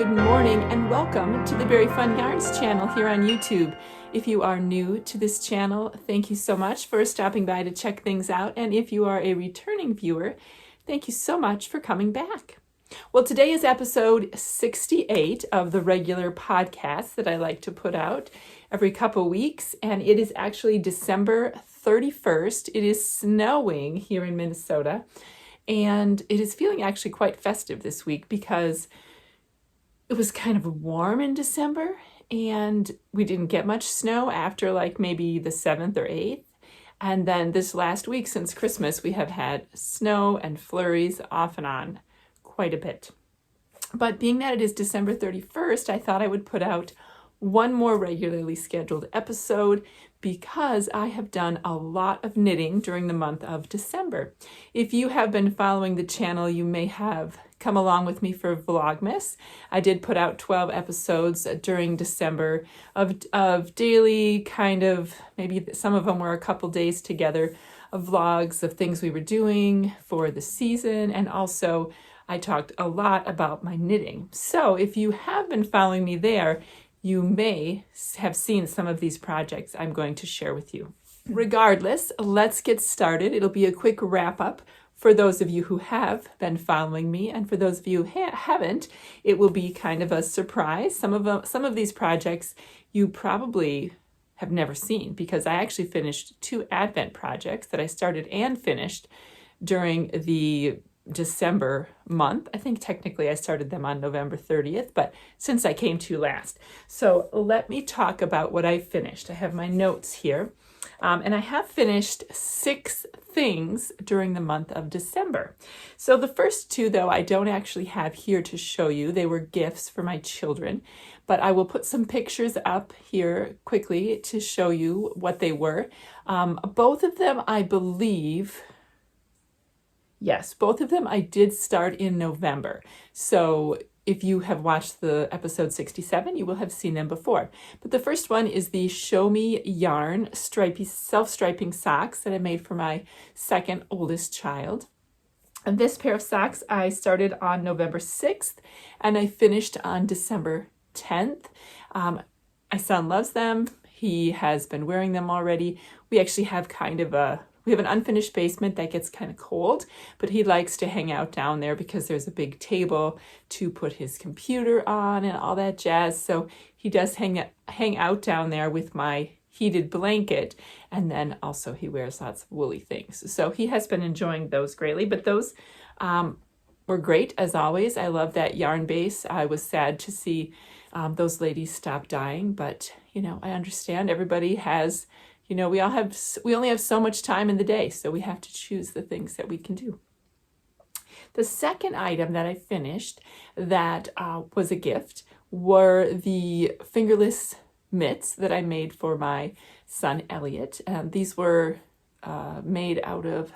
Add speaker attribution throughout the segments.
Speaker 1: good morning, and welcome to the Very Fun Yarns channel here on YouTube. If you are new to this channel, thank you so much for stopping by to check things out. And if you are a returning viewer, thank you so much for coming back. Well, today is episode 68 of the regular podcast that I like to put out every couple weeks, and it is actually December 31st. It is snowing here in Minnesota, and it is feeling actually quite festive this week because it was kind of warm in December, and we didn't get much snow after like maybe the 7th or 8th. And then this last week since Christmas, we have had snow and flurries off and on quite a bit. But being that it is December 31st, I thought I would put out one more regularly scheduled episode because I have done a lot of knitting during the month of December. If you have been following the channel, you may have come along with me for Vlogmas. I did put out 12 episodes during December of daily kind of, maybe some of them were a couple days together, of vlogs of things we were doing for the season, and also I talked a lot about my knitting. So if you have been following me there, you may have seen some of these projects I'm going to share with you. Regardless, let's get started. It'll be a quick wrap up for those of you who have been following me, and for those of you who haven't, it will be kind of a surprise. Some of these projects you probably have never seen because I actually finished 2 Advent projects that I started and finished during the December month. I think technically I started them on November 30th, but since I came to you last. So let me talk about what I finished. I have my notes here, and I have finished 6 things during the month of December. So the first 2, though, I don't actually have here to show you. They were gifts for my children, but I will put some pictures up here quickly to show you what they were. Both of them, I believe, yes, both of them I did start in November. So if you have watched the episode 67, you will have seen them before. But the first one is the Show Me Yarn stripy self-striping socks that I made for my second oldest child. And this pair of socks I started on November 6th and I finished on December 10th. My son loves them. He has been wearing them already. We actually have we have an unfinished basement that gets kind of cold, but he likes to hang out down there because there's a big table to put his computer on and all that jazz. So he does hang out down there with my heated blanket, and then also he wears lots of woolly things. So he has been enjoying those greatly, but those were great as always. I love that yarn base. I was sad to see those ladies stop dying, but I understand everybody has, we only have so much time in the day, so we have to choose the things that we can do. The second item that I finished that was a gift were the fingerless mitts that I made for my son Elliot. These were made out of,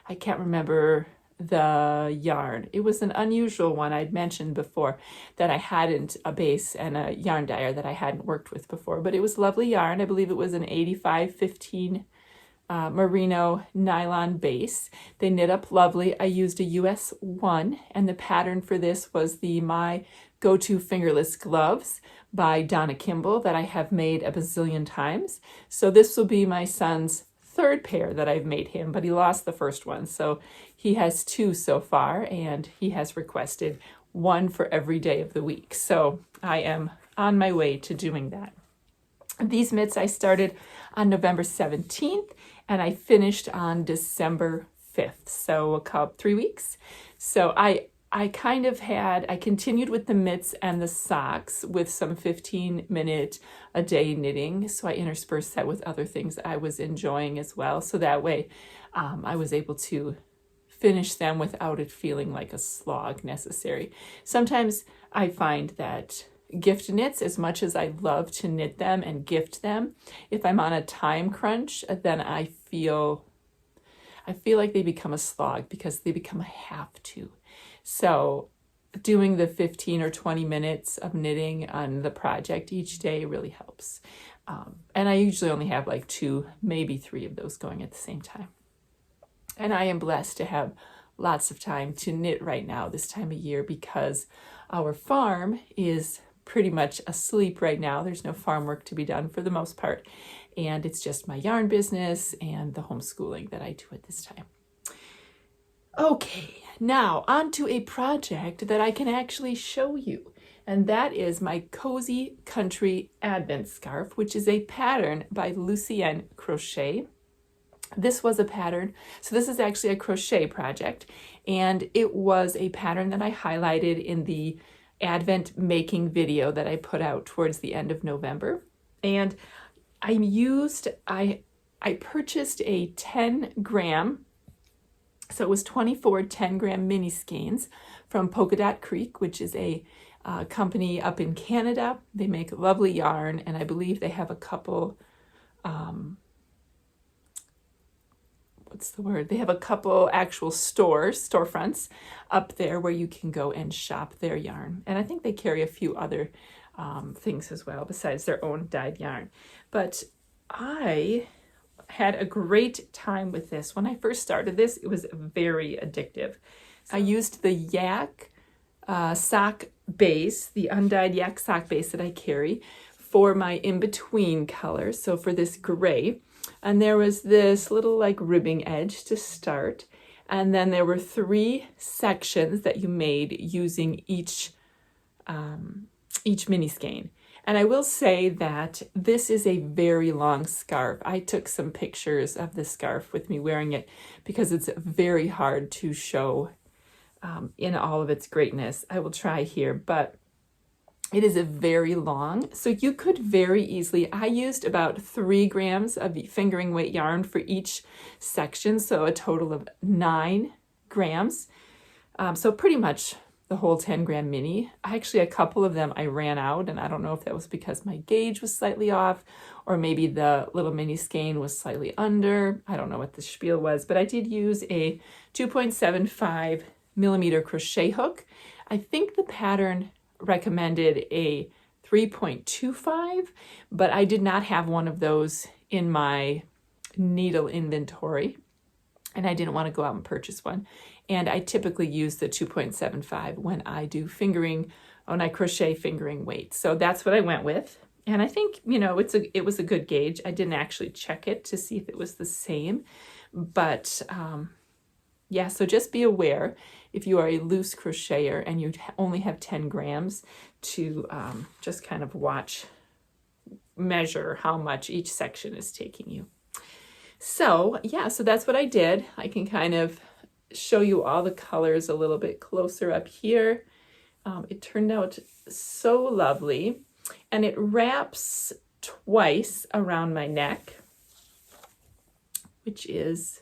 Speaker 1: I can't remember the yarn. It was an unusual one I'd mentioned before that I hadn't, a base and a yarn dyer that I hadn't worked with before, but it was lovely yarn. I believe it was an 85-15 merino nylon base. They knit up lovely. I used a US 1, and the pattern for this was the My Go-To Fingerless Gloves by Donna Kimball that I have made a bazillion times. So this will be my son's 3rd pair that I've made him, but he lost the first one. So he has 2 so far, and he has requested 1 for every day of the week. So I am on my way to doing that. These mitts I started on November 17th, and I finished on December 5th. So 3 weeks. So I continued with the mitts and the socks with some 15-minute a day knitting. So I interspersed that with other things I was enjoying as well. So that way I was able to finish them without it feeling like a slog necessary. Sometimes I find that gift knits, as much as I love to knit them and gift them, if I'm on a time crunch, then I feel like they become a slog because they become a have to. So doing the 15 or 20 minutes of knitting on the project each day really helps. And I usually only have like 2, maybe 3 of those going at the same time. And I am blessed to have lots of time to knit right now this time of year because Our farm is pretty much asleep right now. There's no farm work to be done for the most part. And it's just my yarn business and the homeschooling that I do at this time. Okay, now on to a project that I can actually show you. And that is my Cozy Country Advent Scarf, which is a pattern by Lucienne Crochet. This was a pattern, so this is actually a crochet project, and it was a pattern that I highlighted in the Advent making video that I put out towards the end of November. And I purchased a 10 gram, so it was 24 10-gram mini skeins from Polka Dot Creek, which is a company up in Canada. They make lovely yarn, and I believe they have a couple, They have a couple actual storefronts up there where you can go and shop their yarn. And I think they carry a few other things as well besides their own dyed yarn. But I had a great time with this. When I first started this, it was very addictive. I used the yak sock base, the undyed yak sock base that I carry for my in-between color. So for this gray, and there was this little like ribbing edge to start. And then there were 3 sections that you made using each mini skein. And I will say that this is a very long scarf. I took some pictures of the scarf with me wearing it because it's very hard to show in all of its greatness. I will try here, but it is a very long, so you could very easily, I used about 3 grams of fingering weight yarn for each section, so a total of 9 grams. So pretty much the whole 10-gram mini. Actually, a couple of them I ran out, and I don't know if that was because my gauge was slightly off, or maybe the little mini skein was slightly under. I don't know what the spiel was, but I did use a 2.75 millimeter crochet hook. I think the pattern recommended a 3.25, but I did not have one of those in my needle inventory, and I didn't want to go out and purchase one. And I typically use the 2.75 when I do when I crochet fingering weight. So that's what I went with. And I think, it was a good gauge. I didn't actually check it to see if it was the same, but yeah, so just be aware if you are a loose crocheter and you only have 10 grams to just kind of measure how much each section is taking you. So yeah, so that's what I did. I can kind of show you all the colors a little bit closer up here. It turned out so lovely, and it wraps twice around my neck, which is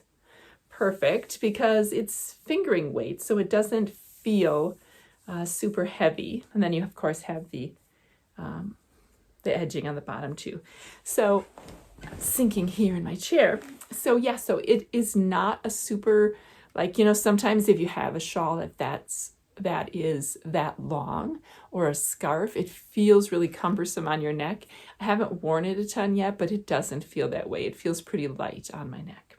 Speaker 1: perfect because it's fingering weight, so it doesn't feel super heavy. And then you of course have the edging on the bottom too. So sinking here in my chair. So yeah, so it is not a super, sometimes if you have a shawl that is that long, or a scarf, it feels really cumbersome on your neck. I haven't worn it a ton yet, but it doesn't feel that way. It feels pretty light on my neck.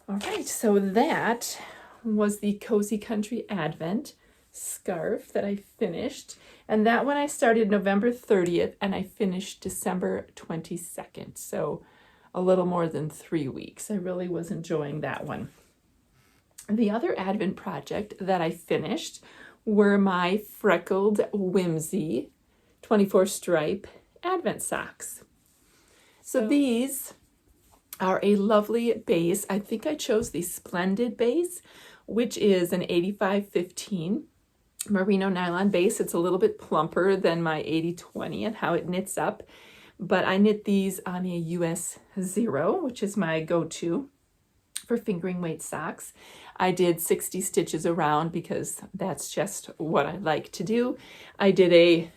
Speaker 1: All right, so that was the Cozy Country Advent scarf that I finished. And that one I started November 30th and I finished December 22nd. So a little more than 3 weeks. I really was enjoying that one. The other Advent project that I finished were my Freckled Whimsy 24 stripe Advent socks. So these are a lovely base. I think I chose the Splendid base, which is an 85-15 merino nylon base. It's a little bit plumper than my 80-20 and how it knits up, but I knit these on a US 0, which is my go-to for fingering weight socks. I did 60 stitches around because that's just what I like to do. I did a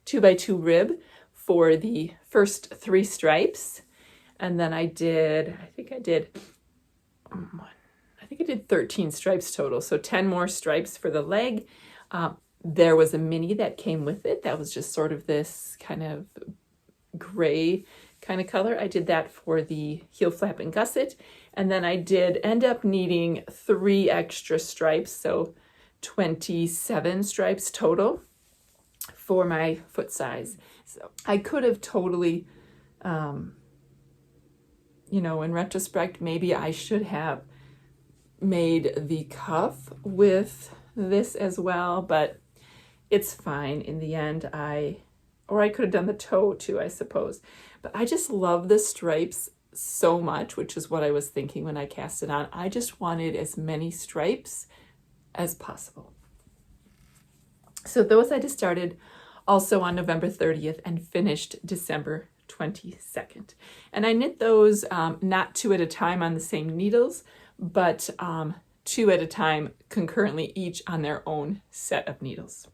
Speaker 1: 2x2 rib for the first 3 stripes, and then I think I did 13 stripes total, so 10 more stripes for the leg. There was a mini that came with it that was just sort of this kind of gray kind of color. I did that for the heel flap and gusset, and then I did end up needing 3 extra stripes, so 27 stripes total for my foot size. So I could have totally, you know, in retrospect, maybe I should have made the cuff with this as well, but it's fine in the end. Or I could have done the toe too, I suppose. But I just love the stripes so much, which is what I was thinking when I cast it on. I just wanted as many stripes as possible. So those I just started also on November 30th and finished December 22nd. And I knit those not 2 at a time on the same needles, but 2 at a time concurrently, each on their own set of needles.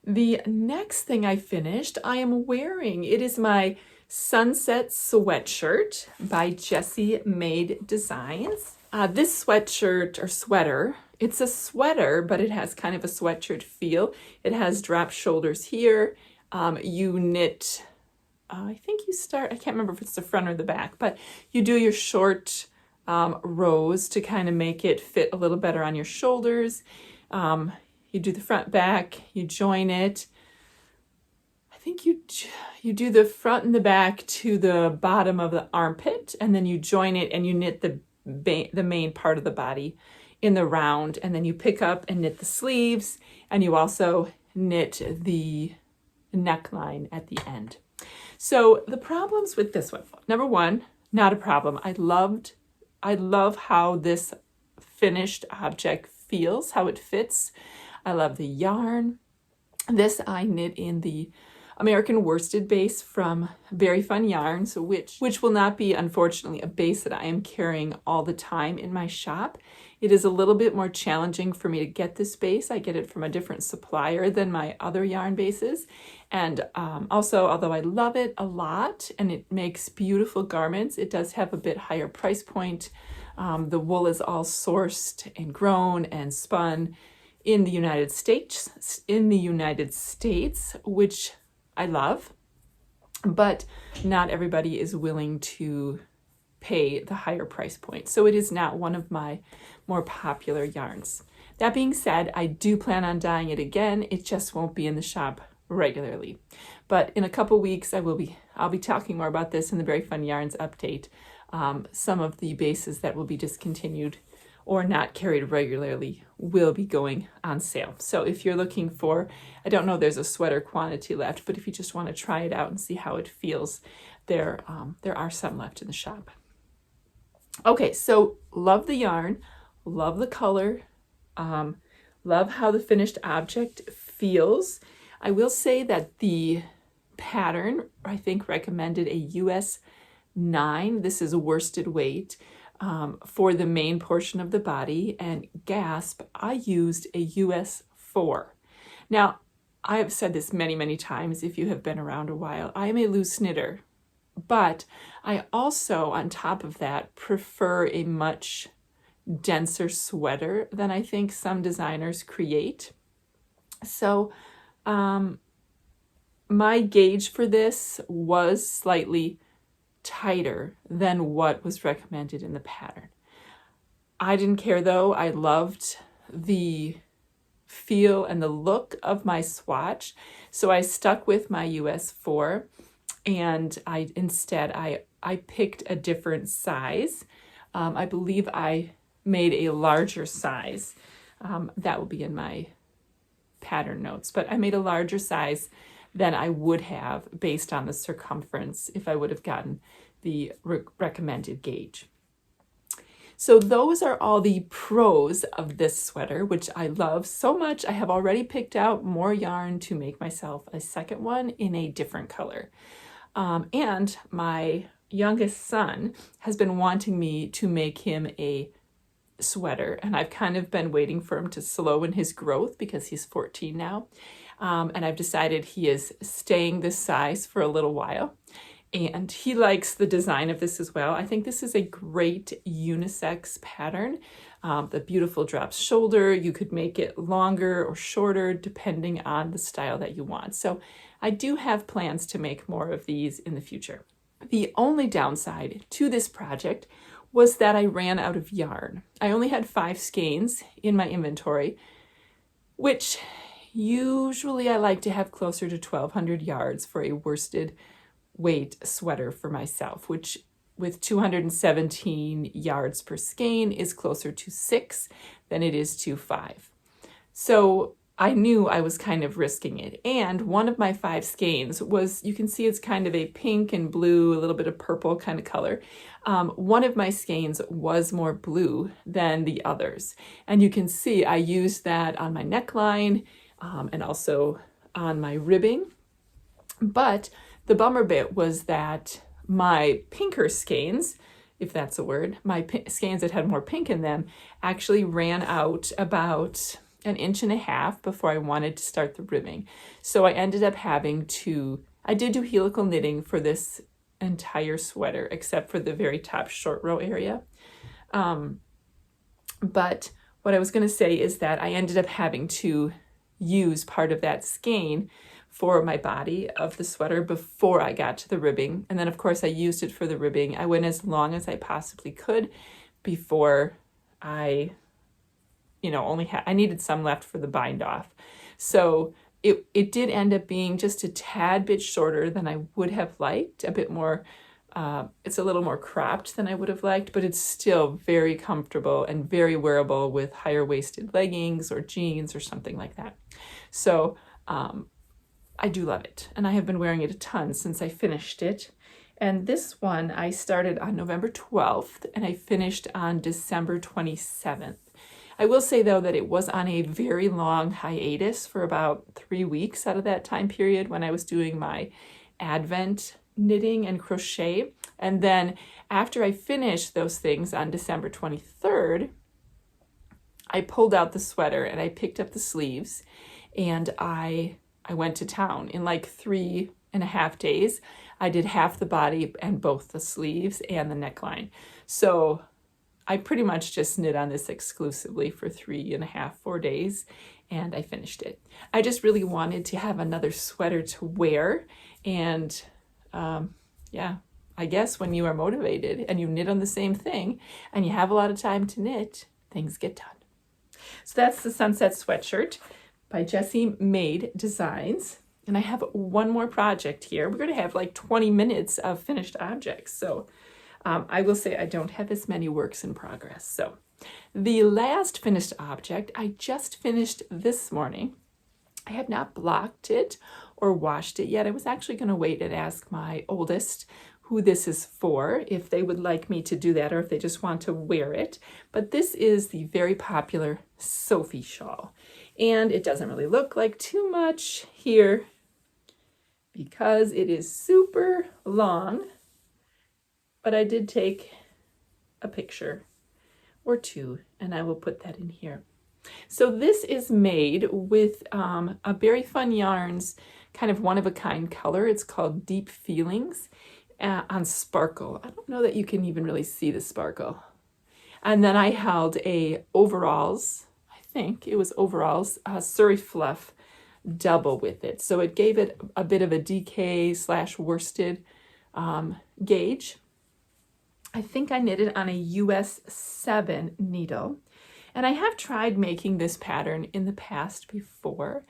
Speaker 1: The next thing I finished, I am wearing. It is my Sunset Sweatshirt by Jessie Made Designs. This sweatshirt or sweater, it's a sweater, but it has kind of a sweatshirt feel. It has drop shoulders here. You knit, I think you start, I can't remember if it's the front or the back, but you do your short rows to kind of make it fit a little better on your shoulders. You do the front back, you join it. I think you do the front and the back to the bottom of the armpit, and then you join it and you knit the main part of the body in the round, and then you pick up and knit the sleeves, and you also knit the neckline at the end. So the problems with this one, number one, not a problem. I love how this finished object feels, how it fits. I love the yarn. This I knit in the American worsted base from Very Fun Yarns, which will not be, unfortunately, a base that I am carrying all the time in my shop. It is a little bit more challenging for me to get this base. I get it from a different supplier than my other yarn bases. And also, although I love it a lot and it makes beautiful garments, it does have a bit higher price point. The wool is all sourced and grown and spun in the United States, which I love, but not everybody is willing to pay the higher price point. So it is not one of my more popular yarns. That being said, I do plan on dyeing it again. It just won't be in the shop regularly. But in a couple weeks, I'll be talking more about this in the Very Fun Yarns update. Some of the bases that will be discontinued or not carried regularly will be going on sale. So if you're looking for, I don't know there's a sweater quantity left, but if you just want to try it out and see how it feels, there are some left in the shop. Okay, so love the yarn, love the color, love how the finished object feels. I will say that the pattern, I think, recommended a US 9. This is a worsted weight. For the main portion of the body, and gasp, I used a US 4. Now, I have said this many, many times if you have been around a while, I am a loose knitter, but I also, on top of that, prefer a much denser sweater than I think some designers create. So my gauge for this was slightly tighter than what was recommended in the pattern. I didn't care though. I loved the feel and the look of my swatch, so I stuck with my US 4, and I picked a different size. I believe I made a larger size. That will be in my pattern notes, but I made a larger size than I would have based on the circumference if I would have gotten the recommended gauge. So those are all the pros of this sweater, which I love so much. I have already picked out more yarn to make myself a second one in a different color. And my youngest son has been wanting me to make him a sweater, and I've kind of been waiting for him to slow in his growth because he's 14 now. And I've decided he is staying this size for a little while. And he likes the design of this as well. I think this is a great unisex pattern. The beautiful drop shoulder, you could make it longer or shorter depending on the style that you want. So I do have plans to make more of these in the future. The only downside to this project was that I ran out of yarn. I only had 5 skeins in my inventory, which usually I like to have closer to 1,200 yards for a worsted weight sweater for myself, which with 217 yards per skein is closer to 6 than it is to 5. So I knew I was kind of risking it. And one of my 5 skeins was, you can see it's kind of a pink and blue, a little bit of purple kind of color. One of my skeins was more blue than the others. And you can see I used that on my neckline and also on my ribbing. But the bummer bit was that my pinker skeins, if that's a word, my skeins that had more pink in them actually ran out about 1.5 inches before I wanted to start the ribbing. So I ended up having to, I did do helical knitting for this entire sweater, except for the very top short row area. But what I was going to say is that I ended up having to use part of that skein for my body of the sweater before I got to the ribbing. And then of course I used it for the ribbing. I went as long as I possibly could before I I needed some left for the bind off. So it did end up being just a tad bit shorter than I would have liked, a bit more, it's a little more cropped than I would have liked, but it's still very comfortable and very wearable with higher waisted leggings or jeans or something like that. So I do love it, and I have been wearing it a ton since I finished it. And this one I started on November 12th and I finished on December 27th. I will say though that it was on a very long hiatus for about 3 weeks out of that time period when I was doing my Advent knitting and crochet. And then after I finished those things on December 23rd, I pulled out the sweater and I picked up the sleeves and I went to town. In like 3.5 days, I did half the body and both the sleeves and the neckline. So I pretty much just knit on this exclusively for 3.5, 4 days, and I finished it. I just really wanted to have another sweater to wear, and yeah, I guess when you are motivated and you knit on the same thing and you have a lot of time to knit, things get done. So that's the Sunset Sweatshirt by Jessie Made Designs. And I have one more project here. We're going to have like 20 minutes of finished objects. So I will say I don't have as many works in progress. So the last finished object I just finished this morning. I have not blocked it or washed it yet. I was actually going to wait and ask my oldest who this is for, if they would like me to do that or if they just want to wear it. But this is the very popular Sophie shawl. And it doesn't really look like too much here because it is super long. But I did take a picture or two, and I will put that in here. So this is made with a Berry Fun Yarns kind of one-of-a-kind color. It's called Deep Feelings on Sparkle. I don't know that you can even really see the sparkle. And then I held a overalls, I think it was overalls, Surrey Fluff double with it. So it gave it a bit of a DK / worsted gauge. I think I knitted on a US 7 needle, and I have tried making this pattern in the past before,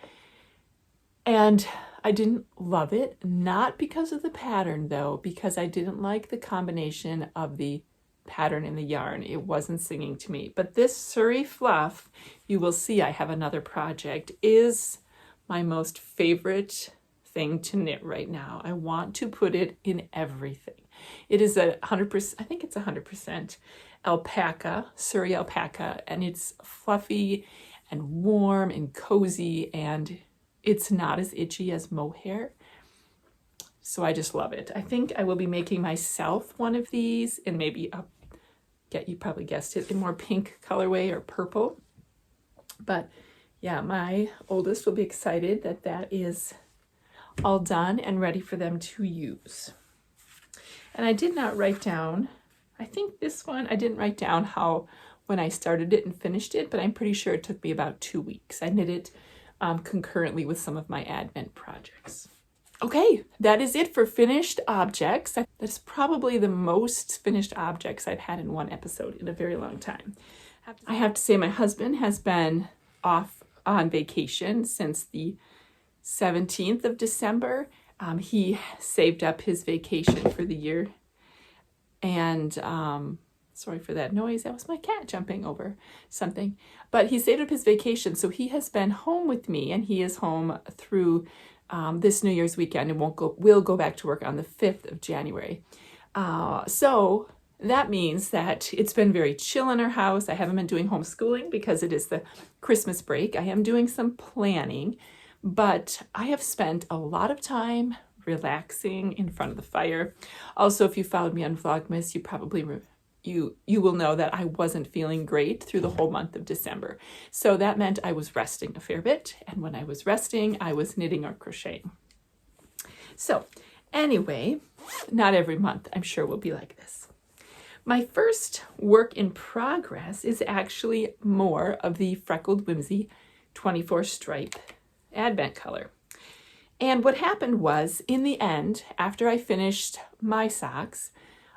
Speaker 1: and I didn't love it, not because of the pattern though, because I didn't like the combination of the pattern and the yarn. It wasn't singing to me. But this Surrey Fluff, you will see I have another project, is my most favorite thing to knit right now. I want to put it in everything. It is 100%, I think it's 100% alpaca, Surrey alpaca, and it's fluffy and warm and cozy, and it's not as itchy as mohair. So I just love it. I think I will be making myself one of these, and maybe you probably guessed it, in more pink colorway or purple. But yeah, my oldest will be excited that that is all done and ready for them to use. And I did not write down, I think this one, I didn't write down when I started it and finished it, but I'm pretty sure it took me about 2 weeks. I knit it concurrently with some of my Advent projects. Okay, that is it for finished objects. That's probably the most finished objects I've had in one episode in a very long time. I have to say my husband has been off on vacation since the 17th of December. He saved up his vacation for the year. And sorry for that noise. That was my cat jumping over something. But he saved up his vacation, so he has been home with me, and he is home through this New Year's weekend and will go back to work on the 5th of January. So that means that it's been very chill in our house. I haven't been doing homeschooling because it is the Christmas break. I am doing some planning, but I have spent a lot of time relaxing in front of the fire. Also, if you followed me on Vlogmas, you probably you will know that I wasn't feeling great through the whole month of December. So that meant I was resting a fair bit. And when I was resting, I was knitting or crocheting. So anyway, not every month, I'm sure, will be like this. My first work in progress is actually more of the Freckled Whimsy 24 stripe Advent color. And what happened was, in the end, after I finished my socks,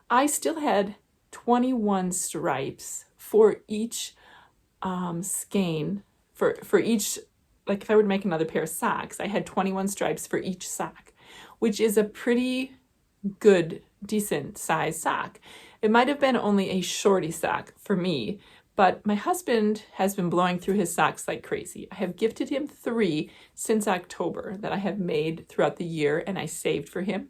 Speaker 1: I still had 21 stripes for each skein, for each, like if I were to make another pair of socks, I had 21 stripes for each sock, which is a pretty good, decent size sock. It might have been only a shorty sock for me, but my husband has been blowing through his socks like crazy. I have gifted him 3 since October that I have made throughout the year, and I saved for him.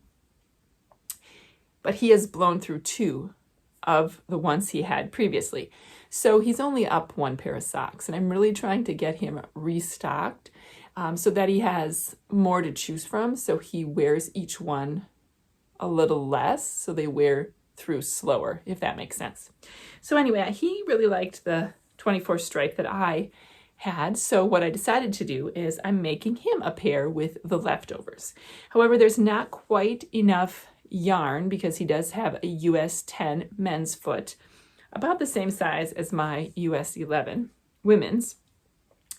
Speaker 1: But he has blown through 2 of the ones he had previously. So he's only up 1 pair of socks, and I'm really trying to get him restocked so that he has more to choose from, so he wears each one a little less, so they wear through slower, if that makes sense. So anyway, he really liked the 24 stripe that I had, so what I decided to do is I'm making him a pair with the leftovers. However, there's not quite enough yarn because he does have a US 10 men's foot, about the same size as my US 11 women's.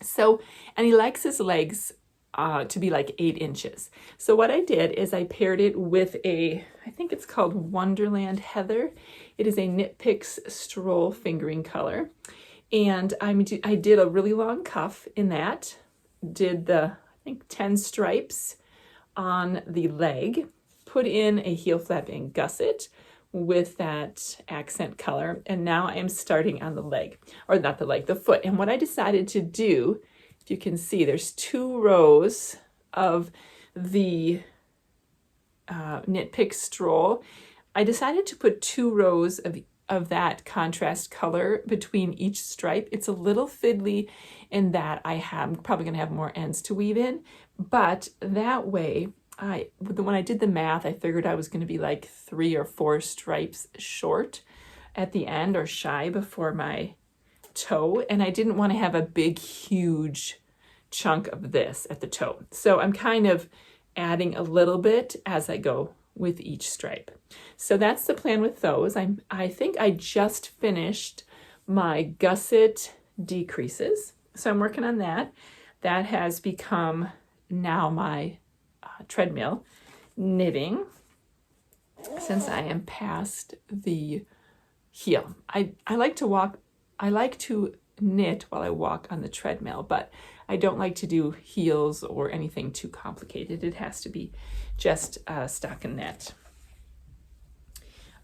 Speaker 1: So, and he likes his legs to be like 8 inches. So what I did is I paired it with I think it's called Wonderland Heather. It is a Knit Picks Stroll fingering color. And I did a really long cuff in that, did the, I think, 10 stripes on the leg, put in a heel flapping gusset with that accent color, and now I am starting on the leg, or not the leg, the foot. And what I decided to do, if you can see, there's 2 rows of the Knit Pick Stroll. I decided to put 2 rows of that contrast color between each stripe. It's a little fiddly in that I'm probably going to have more ends to weave in, but that way, when I did the math, I figured I was going to be like 3 or 4 stripes short at the end, or shy before my toe, and I didn't want to have a big, huge chunk of this at the toe. So I'm kind of adding a little bit as I go with each stripe. So that's the plan with those. I think I just finished my gusset decreases, so I'm working on that. That has become now my treadmill knitting, since I am past the heel. I like to knit while I walk on the treadmill, but I don't like to do heels or anything too complicated. It has to be just stockinette.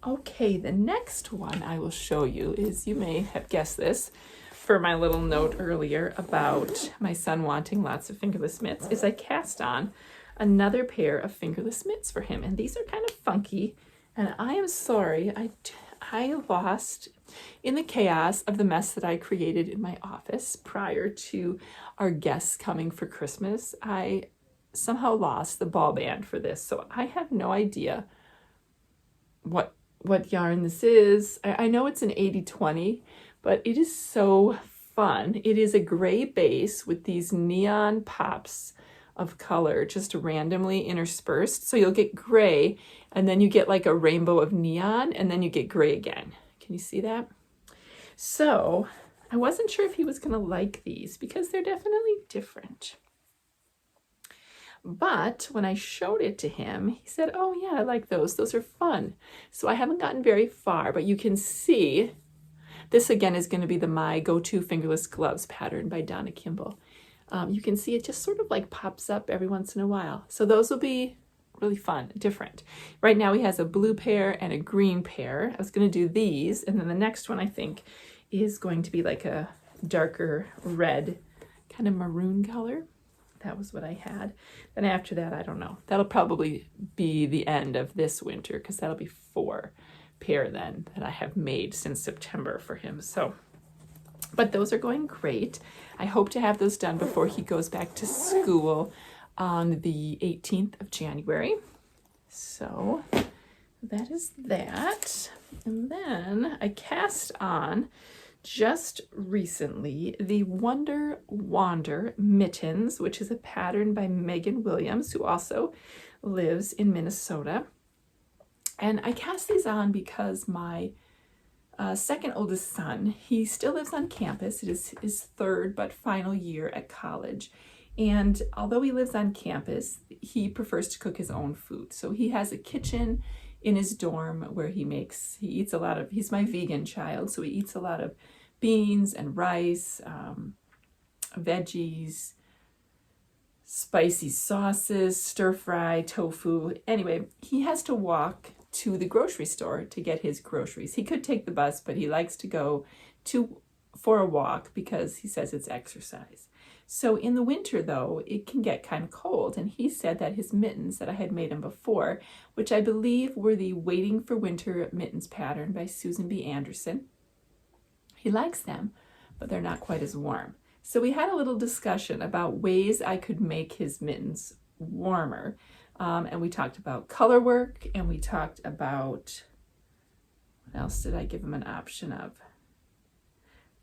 Speaker 1: Okay, the next one I will show you is, you may have guessed this for my little note earlier about my son wanting lots of fingerless mitts, is I cast on another pair of fingerless mitts for him. And these are kind of funky, and I am sorry, I lost in the chaos of the mess that I created in my office prior to our guests coming for Christmas. I somehow lost the ball band for this, so I have no idea what yarn this is. I know it's an 80-20, but it is so fun. It is a gray base with these neon pops of color just randomly interspersed. So you'll get gray, and then you get like a rainbow of neon, and then you get gray again. Can you see that? So I wasn't sure if he was gonna like these because they're definitely different. But when I showed it to him, he said, oh yeah, I like those. Those are fun. So I haven't gotten very far, but you can see this again is going to be the My Go-To Fingerless Gloves pattern by Donna Kimball. You can see it just sort of like pops up every once in a while. So those will be really fun, different. Right now he has a blue pair and a green pair. I was going to do these, and then the next one I think is going to be like a darker red, kind of maroon color. That was what I had. Then after that, I don't know. That'll probably be the end of this winter because that'll be 4 pair then that I have made since September for him. So, but those are going great. I hope to have those done before he goes back to school on the 18th of January. So that is that. And then I cast on just recently the Wonder Wander mittens, which is a pattern by Megan Williams, who also lives in Minnesota. And I cast these on because my second oldest son, he still lives on campus. It is his 3rd but final year at college. And although he lives on campus, he prefers to cook his own food. So he has a kitchen in his dorm where he eats a lot of, he's my vegan child, so he eats a lot of beans and rice, veggies, spicy sauces, stir fry, tofu. Anyway, he has to walk to the grocery store to get his groceries. He could take the bus, but he likes to go for a walk because he says it's exercise. So in the winter, though, it can get kind of cold, and he said that his mittens that I had made him before, which I believe were the Waiting for Winter mittens pattern by Susan B. Anderson, he likes them, but they're not quite as warm. So we had a little discussion about ways I could make his mittens warmer, and we talked about color work, and we talked about, what else did I give him an option of?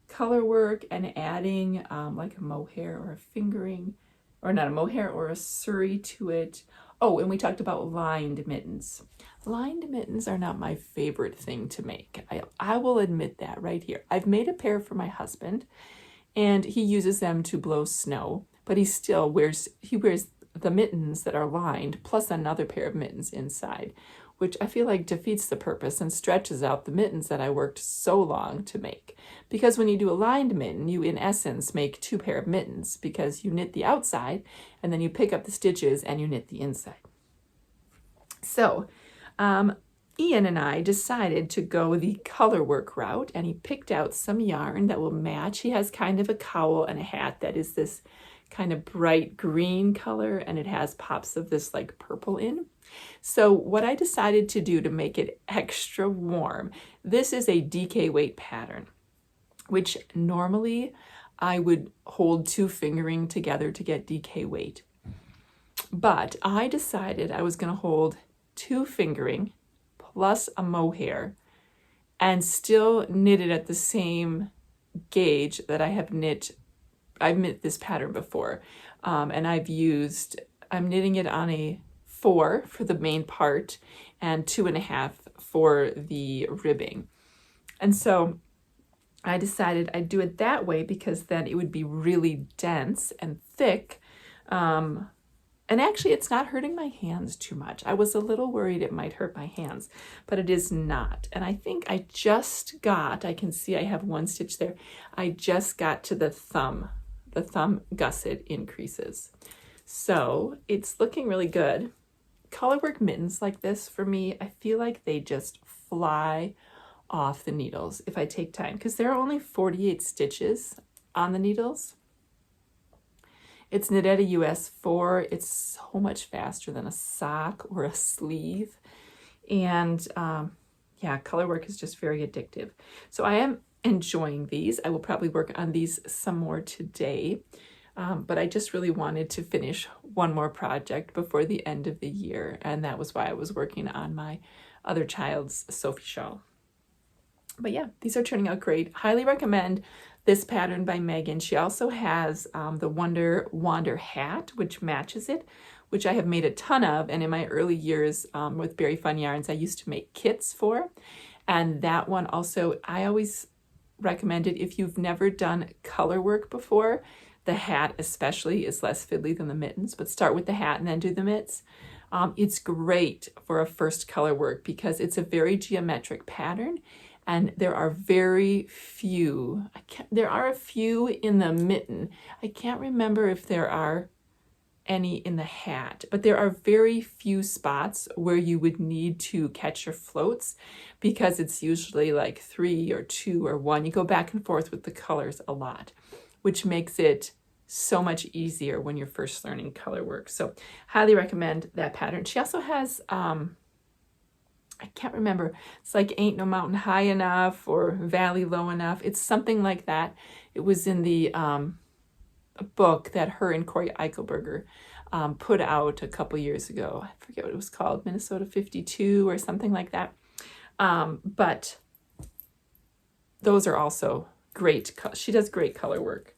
Speaker 1: Color work and adding like a mohair or a fingering, or not a mohair or a suri to it. Oh, and we talked about lined mittens. Lined mittens are not my favorite thing to make. I will admit that right here. I've made a pair for my husband, and he uses them to blow snow, but he wears the mittens that are lined plus another pair of mittens inside, which I feel like defeats the purpose and stretches out the mittens that I worked so long to make. Because when you do a lined mitten, you in essence make 2 pair of mittens, because you knit the outside and then you pick up the stitches and you knit the inside. So Ian and I decided to go the color work route, and he picked out some yarn that will match. He has kind of a cowl and a hat that is this kind of bright green color, and it has pops of this like purple in. So what I decided to do to make it extra warm, this is a DK weight pattern, which normally I would hold 2 fingering together to get DK weight. But I decided I was going to hold 2 fingering plus a mohair and still knit it at the same gauge that I've knit this pattern before. And I'm knitting it on a 4 for the main part and 2.5 for the ribbing. And so I decided I'd do it that way because then it would be really dense and thick. And actually it's not hurting my hands too much. I was a little worried it might hurt my hands, but it is not. And I think I can see I have 1 stitch there. I just got to the thumb gusset increases. So it's looking really good. Colorwork mittens like this, for me, I feel like they just fly off the needles if I take time, because there are only 48 stitches on the needles. It's knit at a US 4. It's so much faster than a sock or a sleeve. And yeah, color work is just very addictive. So I am enjoying these. I will probably work on these some more today. But I just really wanted to finish one more project before the end of the year. And that was why I was working on my other child's Sophie shawl. But yeah, these are turning out great. Highly recommend this pattern by Megan. She also has the Wonder Wander hat, which matches it, which I have made a ton of. And in my early years with Berry Fun Yarns, I used to make kits for. And that one also, I always recommend it if you've never done color work before. The hat especially is less fiddly than the mittens, but start with the hat and then do the mitts. It's great for a first color work because it's a very geometric pattern, and there are very few, there are a few in the mitten. I can't remember if there are any in the hat, but there are very few spots where you would need to catch your floats because it's usually like 3 or 2 or 1. You go back and forth with the colors a lot, which makes it so much easier when you're first learning color work. So highly recommend that pattern. She also has, I can't remember, it's like Ain't No Mountain High Enough or Valley Low Enough. It's something like that. It was in the book that her and Corey Eichelberger put out a couple years ago. I forget what it was called, Minnesota 52 or something like that. But those are also great. She does great color work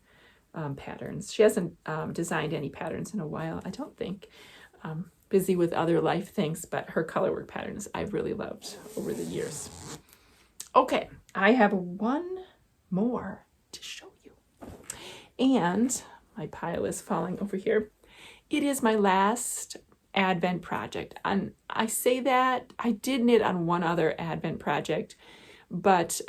Speaker 1: patterns. She hasn't designed any patterns in a while, I don't think. Busy with other life things, but her color work patterns I've really loved over the years. Okay, I have one more to show you. And my pile is falling over here. It is my last Advent project. And I say that, I did knit on one other Advent project, but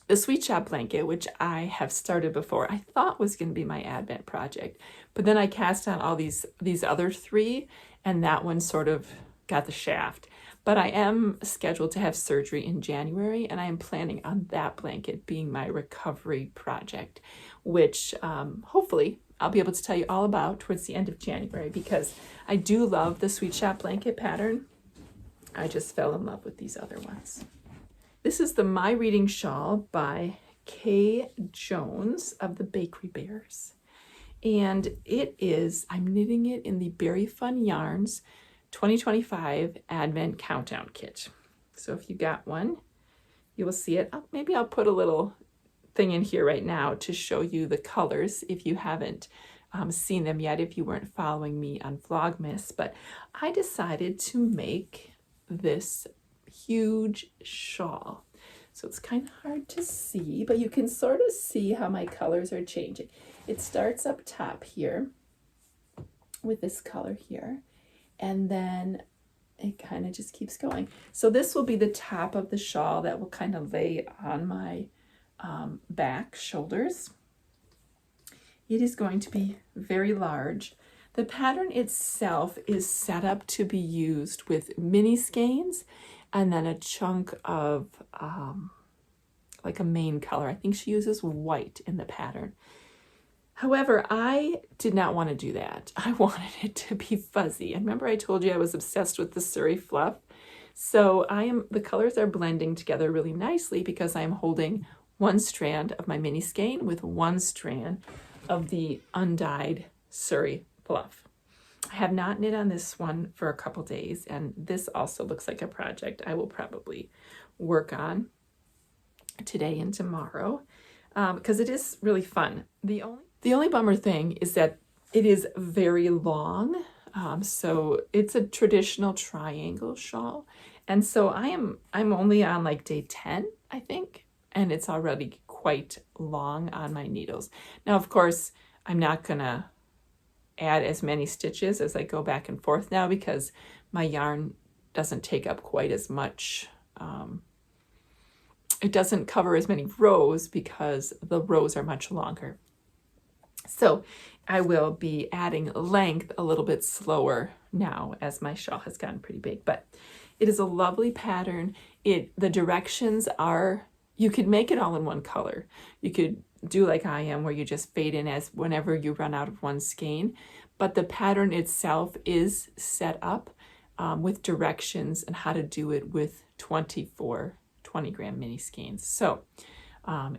Speaker 1: the Sweet Shop blanket, which I have started before, I thought was going to be my Advent project. But then I cast on all these other 3, and that one sort of got the shaft. But I am scheduled to have surgery in January, and I am planning on that blanket being my recovery project, which hopefully I'll be able to tell you all about towards the end of January, because I do love the Sweet Shop blanket pattern. I just fell in love with these other ones. This is the My Reading Shawl by Kay Jones of the Bakery Bears. And it is, I'm knitting it in the Berry Fun Yarns 2025 Advent Countdown Kit. So if you got one, you will see it. Maybe I'll put a little thing in here right now to show you the colors if you haven't seen them yet, if you weren't following me on Vlogmas. But I decided to make this huge shawl. So it's kind of hard to see, but you can sort of see how my colors are changing. It starts up top here with this color here, and then it kind of just keeps going. So this will be the top of the shawl that will kind of lay on my back, shoulders. It is going to be very large. The pattern itself is set up to be used with mini skeins and then a chunk of like a main color. I think she uses white in the pattern. However, I did not want to do that. I wanted it to be fuzzy. And remember I told you I was obsessed with the Surrey fluff. So the colors are blending together really nicely because I'm holding one strand of my mini skein with one strand of the undyed Surrey fluff. I have not knit on this one for a couple days, and this also looks like a project I will probably work on today and tomorrow because it is really fun. The only bummer thing is that it is very long. So it's a traditional triangle shawl, and so I'm only on like day 10, I think, and it's already quite long on my needles. Now, of course, I'm not gonna add as many stitches as I go back and forth now because my yarn doesn't take up quite as much. It doesn't cover as many rows because the rows are much longer. So I will be adding length a little bit slower now as my shawl has gotten pretty big, but it is a lovely pattern. The directions are, you could make it all in one color. You could do like I am where you just fade in as whenever you run out of one skein, but the pattern itself is set up with directions and how to do it with 24 20-gram mini skeins. So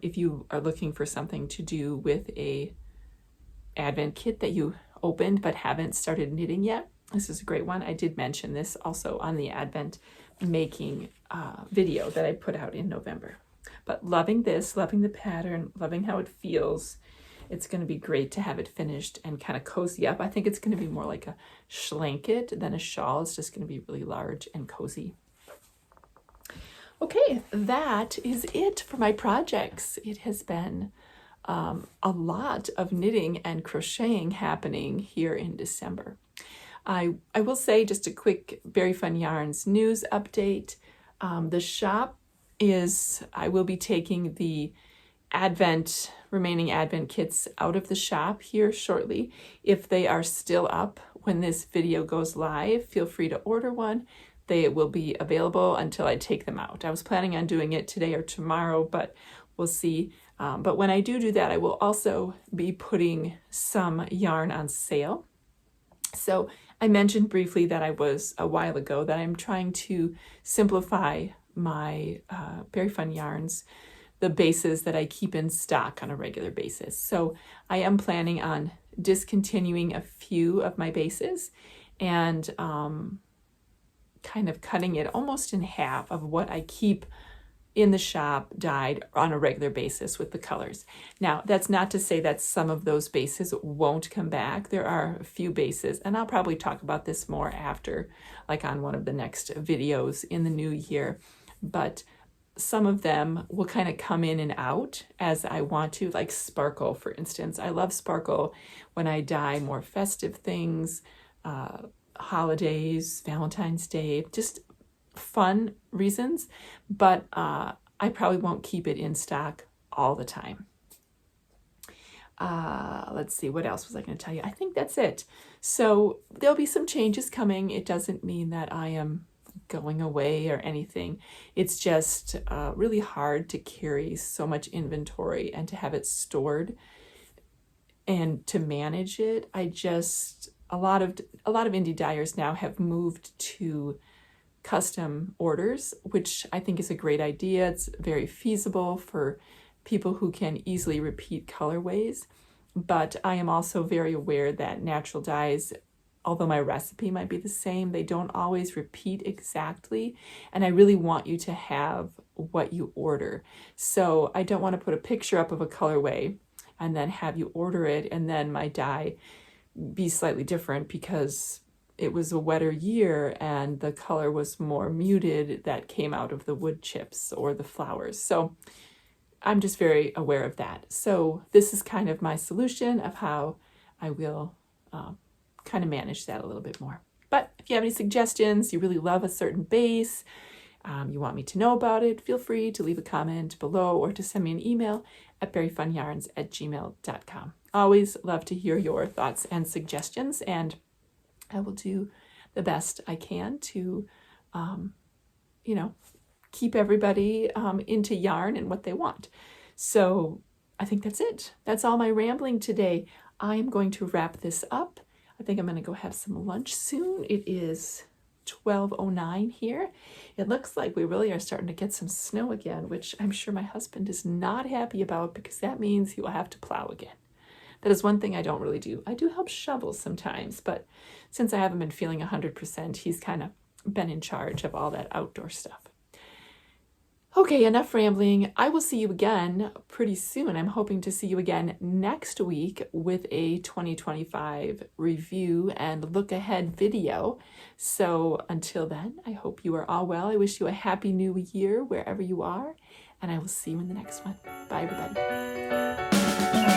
Speaker 1: if you are looking for something to do with a Advent kit that you opened but haven't started knitting yet, this is a great one. I did mention this also on the Advent making video that I put out in November. But loving this, loving the pattern, loving how it feels. It's going to be great to have it finished and kind of cozy up. I think it's going to be more like a blanket than a shawl. It's just going to be really large and cozy. Okay, that is it for my projects. It has been a lot of knitting and crocheting happening here in December. I will say just a quick Very Fun Yarns news update. The shop I will be taking the remaining Advent kits out of the shop here shortly. If they are still up when this video goes live, feel free to order one. They will be available until I take them out. I was planning on doing it today or tomorrow, but we'll see. But when I do that, I will also be putting some yarn on sale. So I mentioned briefly that a while ago that I'm trying to simplify my Very Fun Yarns, the bases that I keep in stock on a regular basis. So I am planning on discontinuing a few of my bases and kind of cutting it almost in half of what I keep in the shop dyed on a regular basis with the colors. Now, that's not to say that some of those bases won't come back. There are a few bases, and I'll probably talk about this more after, like on one of the next videos in the new year. But some of them will kind of come in and out as I want to, like sparkle, for instance. I love sparkle when I dye more festive things, holidays, Valentine's Day, just fun reasons, but I probably won't keep it in stock all the time. Let's see, what else was I going to tell you? I think that's it. So there'll be some changes coming. It doesn't mean that I am going away or anything. It's just really hard to carry so much inventory and to have it stored and to manage it. A lot of indie dyers now have moved to custom orders, which I think is a great idea. It's very feasible for people who can easily repeat colorways. But I am also very aware that natural dyes, although my recipe might be the same, they don't always repeat exactly. And I really want you to have what you order. So I don't want to put a picture up of a colorway and then have you order it and then my dye be slightly different because it was a wetter year and the color was more muted that came out of the wood chips or the flowers. So I'm just very aware of that. So this is kind of my solution of how I will kind of manage that a little bit more. But if you have any suggestions, you really love a certain base, you want me to know about it, feel free to leave a comment below or to send me an email at veryfunyarns@gmail.com. Always love to hear your thoughts and suggestions, and I will do the best I can to, keep everybody into yarn and what they want. So I think that's it. That's all my rambling today. I am going to wrap this up. I think I'm going to go have some lunch soon. It is 12:09 here. It looks like we really are starting to get some snow again, which I'm sure my husband is not happy about because that means he will have to plow again. That is one thing I don't really do. I do help shovel sometimes, but since I haven't been feeling 100%, he's kind of been in charge of all that outdoor stuff. Okay, enough rambling. I will see you again pretty soon. I'm hoping to see you again next week with a 2025 review and look ahead video. So until then, I hope you are all well. I wish you a happy new year wherever you are, and I will see you in the next one. Bye, everybody.